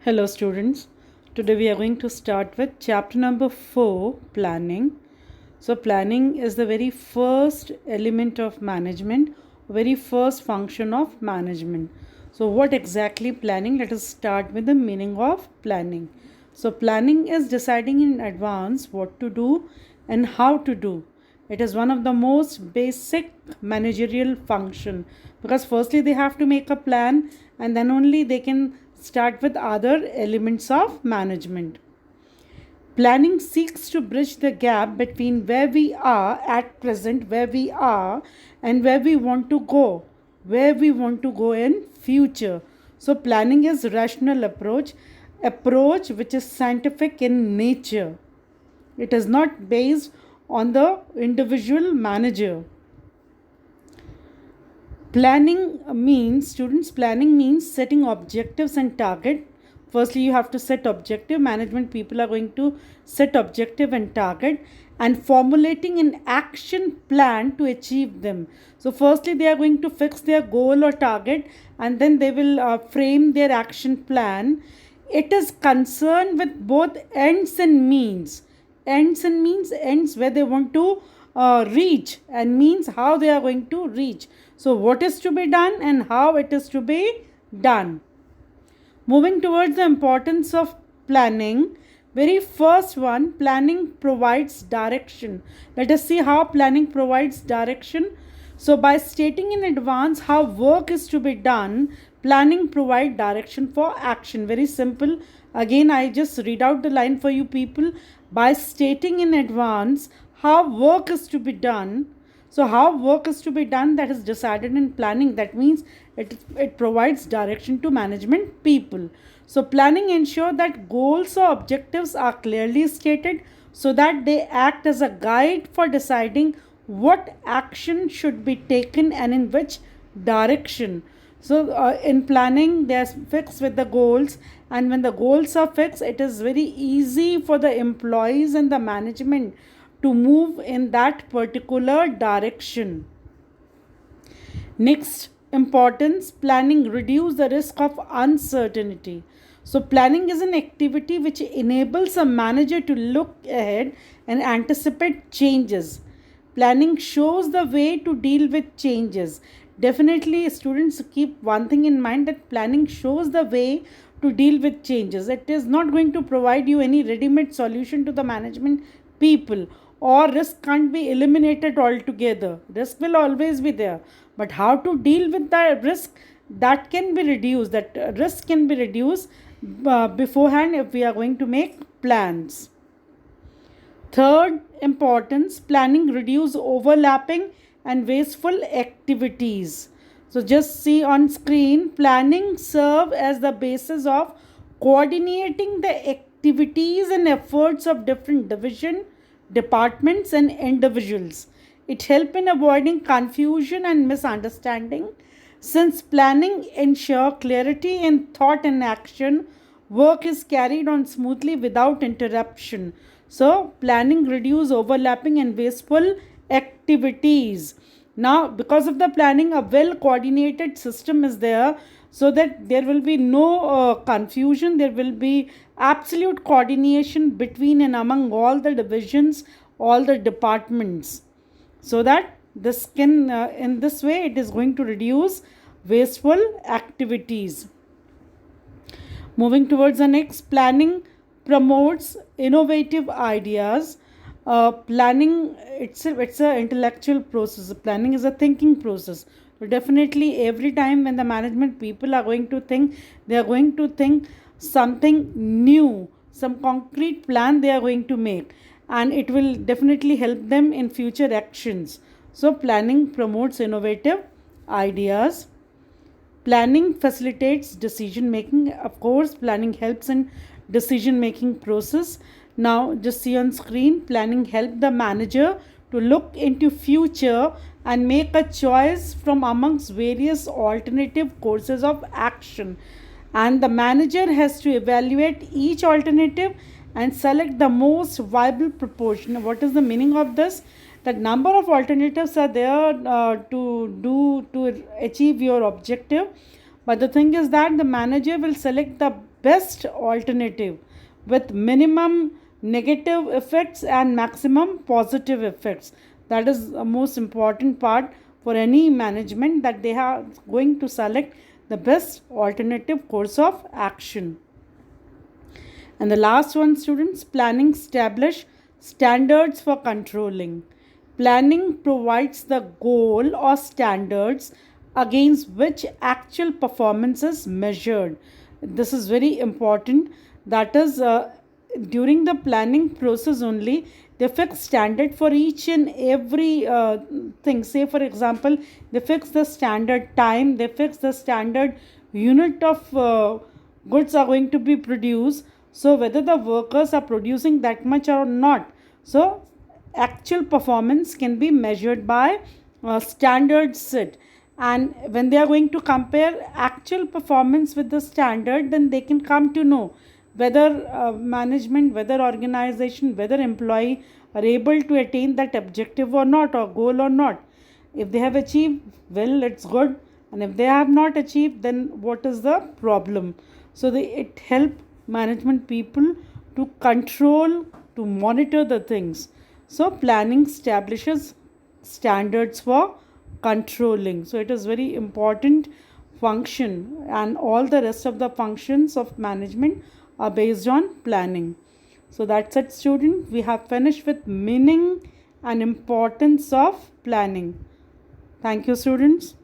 Hello students, today we are going to start with chapter number 4, planning. So planning is the very first element of management, very first function of management. So what exactly planning? Let us start with the meaning of planning. So planning is deciding in advance what to do and how to do. It is one of the most basic managerial function because firstly they have to make a plan and then only they can start with other elements of management. Planning seeks to bridge the gap between where we are at present, where we are, and where we want to go in future. So planning is rational approach which is scientific in nature. It is not based on the individual manager. Planning means setting objectives and target. Firstly, you have to set objective. Management people are going to set objective and target and formulating an action plan to achieve them. So firstly, they are going to fix their goal or target and then they will frame their action plan. It is concerned with both ends and means. Ends where they want to reach, and means how they are going to reach. So what is to be done and how it is to be done. Moving towards the importance of planning, very first one, planning provides direction. Let us see how planning provides direction. So by stating in advance how work is to be done, planning provide direction for action. Very simple. Again, I just read out the line for you people. By stating in advance how work is to be done, so how work is to be done, that is decided in planning. That means it provides direction to management people. So planning ensure that goals or objectives are clearly stated so that they act as a guide for deciding what action should be taken and in which direction. So in planning, they are fixed with the goals, and when the goals are fixed, it is very easy for the employees and the management to move in that particular direction. Next importance, planning reduce the risk of uncertainty. So planning is an activity which enables a manager to look ahead and anticipate changes. Planning shows the way to deal with changes. Definitely students keep one thing in mind, that planning shows the way to deal with changes. It is not going to provide you any ready-made solution to the management people, or risk can't be eliminated altogether. Risk will always be there, but how to deal with the risk, that can be reduced. That risk can be reduced beforehand if we are going to make plans. Third importance, planning reduce overlapping and wasteful activities. So just see on screen, planning serve as the basis of coordinating the activities and efforts of different departments and individuals. It helps in avoiding confusion and misunderstanding. Since planning ensure clarity in thought and action, work is carried on smoothly without interruption. So planning reduce overlapping and wasteful activities. Now because of the planning, a well coordinated system is there, so that there will be no confusion. There will be absolute coordination between and among all the divisions, all the departments, so that this can in this way it is going to reduce wasteful activities. Moving towards the next, planning promotes innovative ideas. Planning itself, it's an intellectual process. Planning is a thinking process. So definitely every time when the management people are going to think, they are going to think something new, some concrete plan they are going to make, and it will definitely help them in future actions. So planning promotes innovative ideas. Planning facilitates decision making. Of course, planning helps in decision making process. Now just see on screen, planning help the manager to look into future and make a choice from amongst various alternative courses of action, and the manager has to evaluate each alternative and select the most viable proportion. What is the meaning of this? That number of alternatives are there to achieve your objective, but the thing is that the manager will select the best alternative with minimum negative effects and maximum positive effects. That is the most important part for any management, that they are going to select the best alternative course of action. And the last one, students, planning establish standards for controlling. Planning provides the goal or standards against which actual performance is measured. This is very important. That is, during the planning process only, they fix standard for each and every thing. Say, for example, they fix the standard time, they fix the standard unit of goods are going to be produced, so whether the workers are producing that much or not, so actual performance can be measured by standards set. And when they are going to compare actual performance with the standard, then they can come to know whether management, whether organization, whether employee are able to attain that objective or not, or goal or not. If they have achieved, well, it's good, and if they have not achieved, then what is the problem? So it help management people to control, to monitor the things. So planning establishes standards for controlling. So it is very important function, and all the rest of the functions of management are based on planning. So that's it, student. We have finished with meaning and importance of planning. Thank you, students.